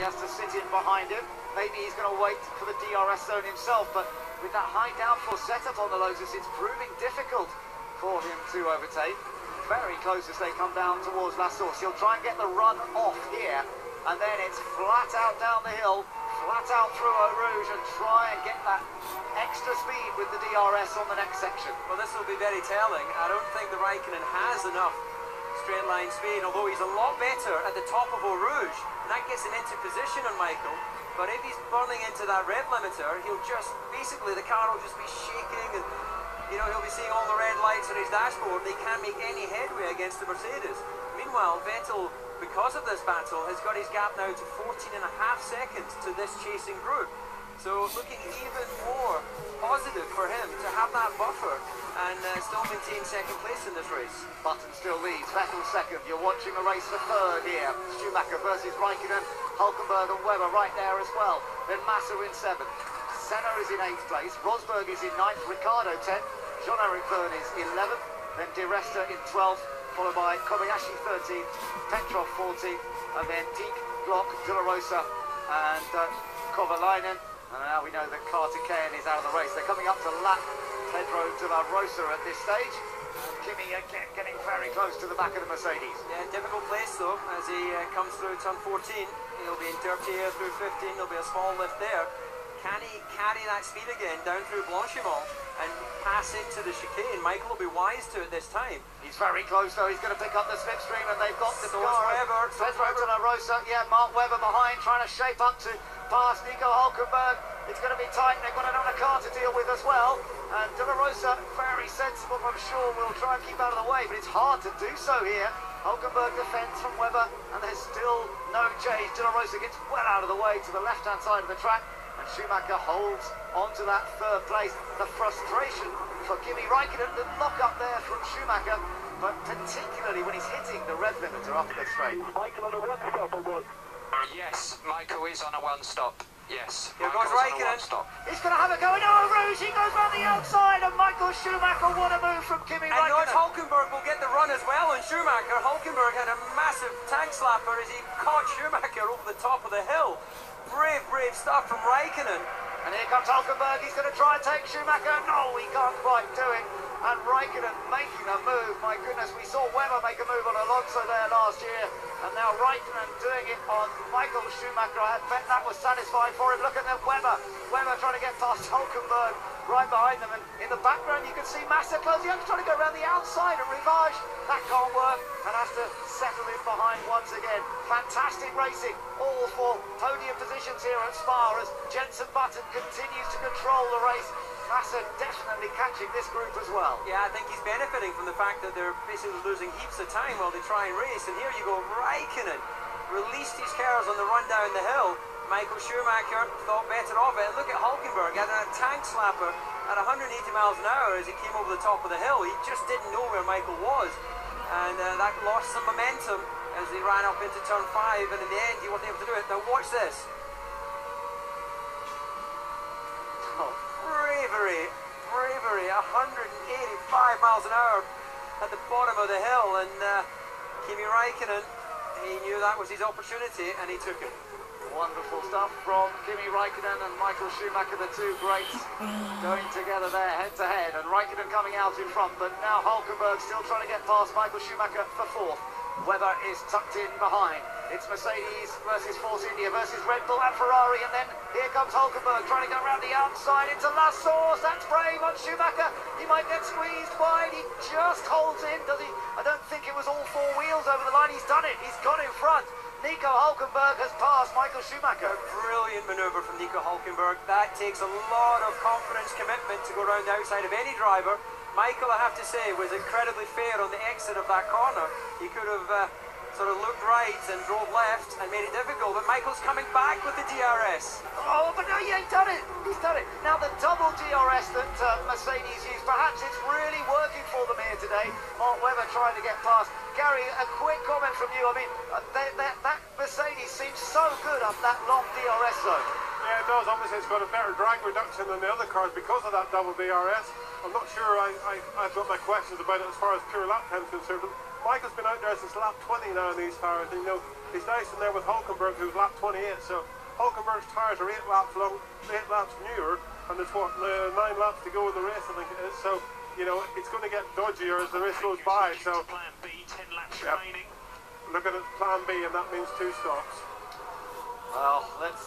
has to sit in behind him. Maybe he's going to wait for the DRS zone himself, but with that high downforce setup on the Lotus, it's proving difficult for him to overtake. Very close as they come down towards La Source. He'll try and get the run off here, and then it's flat out down the hill, flat out through Eau Rouge, and try and get that extra speed with the DRS on the next section. Well, this will be very telling. I don't think the Raikkonen has enough straight line speed, although he's a lot better at the top of Eau Rouge, and that gets him into position on Michael. But if he's burning into that red limiter, he'll just, basically the car will just be shaking, and you know, he'll be seeing all the red lights on his dashboard, and he can't make any headway against the Mercedes. Meanwhile, Vettel, because of this battle, has got his gap now to 14.5 seconds to this chasing group. So looking even more positive for him to have that buffer and still maintain second place in this race. Button still leads, Vettel second. You're watching a race for third here. Schumacher versus Raikkonen, Hulkenberg and Webber right there as well. Then Massa in 7th. Senna is in 8th place. Rosberg is in 9th. Ricciardo 10th. Jean-Eric Vergne is 11th. Then Di Resta in 12th, followed by Kobayashi 13th, Petrov 14th, and then Teak, Glock, De La Rosa and Kovalainen. And now we know that Carter Cairn is out of the race. They're coming up to lap Pedro De La Rosa at this stage. Kimi getting very close to the back of the Mercedes. Yeah, difficult place though, as he comes through turn 14. He'll be in dirty air through 15. There'll be a small lift there. Can he carry that speed again down through Blanchimont and pass into the chicane? Michael will be wise to it this time. He's very close though. He's going to pick up the slipstream, and they've got the so car. Pedro De La Rosa, yeah, Mark Webber behind, trying to shape up to pass Nico Hulkenberg. It's going to be tight. They've got another car to deal with as well. And De La Rosa, very sensible, I'm sure, will try and keep out of the way, but it's hard to do so here. Hulkenberg defends from Webber, and there's still no chase. De La Rosa gets well out of the way to the left-hand side of the track, and Schumacher holds onto that third place. The frustration for Kimi Raikkonen, the knock-up there from Schumacher, but particularly when he's hitting the red limiter up the straight. Michael on a one-stop or what? Yes, Michael is on a one-stop. Yes, here goes Raikkonen. He's going to have a go in Eau Rouge. He goes round the outside, and Michael Schumacher, what a move from Kimi Raikkonen. And Lord Hulkenberg will get the run as well on Schumacher. Hulkenberg had a massive tank slapper as he caught Schumacher over the top of the hill. Brave, brave stuff from Raikkonen. And here comes Hulkenberg. He's going to try and take Schumacher. No, he can't quite do it. And Raikkonen making a move. My goodness, we saw Webber make a move on Alonso there last year. And now Raikkonen doing it on Michael Schumacher. I bet that was satisfying for him. Look at that Webber. Webber trying to get past Hulkenberg right behind them. And in the background, you can see Massa closing up, trying to go around the outside of Rivage. That can't work, and has to settle in behind once again. Fantastic racing, all for podium positions here at Spa as Jenson Button continues to control the race. Massa definitely catching this group as well. Yeah, I think he's benefiting from the fact that they're basically losing heaps of time while they try and race. And here you go, Raikkonen released his cars on the run down the hill. Michael Schumacher thought better of it. And look at Hulkenberg, had a tank slapper at 180 miles an hour as he came over the top of the hill. He just didn't know where Michael was. And that lost some momentum as he ran up into turn 5. And in the end, he wasn't able to do it. Now watch this. Oh. Bravery, 185 miles an hour at the bottom of the hill, and Kimi Raikkonen, he knew that was his opportunity and he took it. Wonderful stuff from Kimi Raikkonen and Michael Schumacher, the two greats going together there head to head, and Raikkonen coming out in front, but now Hulkenberg still trying to get past Michael Schumacher for 4th. Webber is tucked in behind. It's Mercedes versus Force India versus Red Bull and Ferrari, and then here comes Hulkenberg trying to go around the outside into La Source. That's brave on Schumacher. He might get squeezed wide. He just holds in, does he? I don't think it was all 4 wheels over the line. He's done it. He's got in front. Nico Hulkenberg has passed Michael Schumacher. A brilliant manoeuvre from Nico Hulkenberg. That takes a lot of confidence, commitment to go around the outside of any driver. Michael, I have to say, was incredibly fair on the exit of that corner. He could have sort of looked right and drove left and made it difficult, but Michael's coming back with the DRS. Oh, but no, yeah, he's done it. He's done it. Now, the double DRS that Mercedes used, perhaps it's really working for them here today. Mark Webber trying to get past. Gary, a quick comment from you. I mean, that Mercedes seems so good up that long DRS zone. Yeah, it does. Obviously, it's got a better drag reduction than the other cars because of that double DRS. I'm not sure. I've got my questions about it as far as pure lap time is concerned. Michael's been out there since lap 20 now in these cars, and you know, He's dicing there with Hulkenberg, who's lap 28. So Hulkenberg's tyres are 8 laps long, 8 laps newer, and there's what 9 laps to go in the race, I think it is. So you know it's going to get dodgier as the race goes by. So Plan B, 10 laps remaining. looking at plan B, and that means 2 stops. Well, let's